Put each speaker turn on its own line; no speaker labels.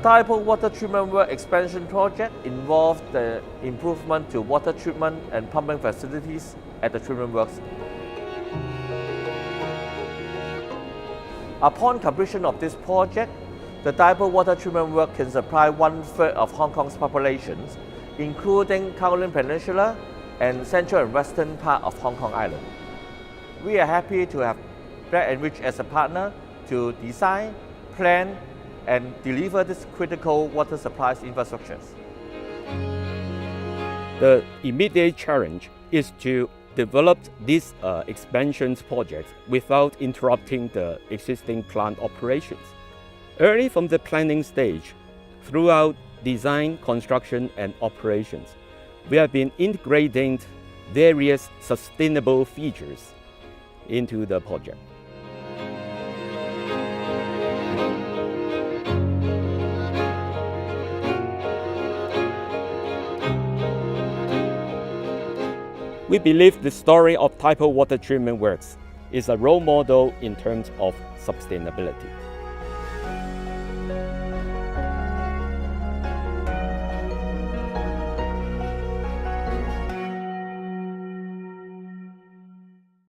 Tai Po water treatment work expansion project involved the improvement to water treatment and pumping facilities at the treatment works. Upon completion of this project, the Tai Po water treatment work can supply 1/3 of Hong Kong's populations, including Kowloon Peninsula and central and western part of Hong Kong Island. We are happy to have Veatch as a partner to design, plan, and deliver this critical water supplies infrastructures.
The immediate challenge is to develop these expansion projects without interrupting the existing plant operations. Early from the planning stage, throughout design, construction, and operations, we have been integrating various sustainable features into the project. We believe the story of Tai Po Water Treatment Works is a role model in terms of sustainability.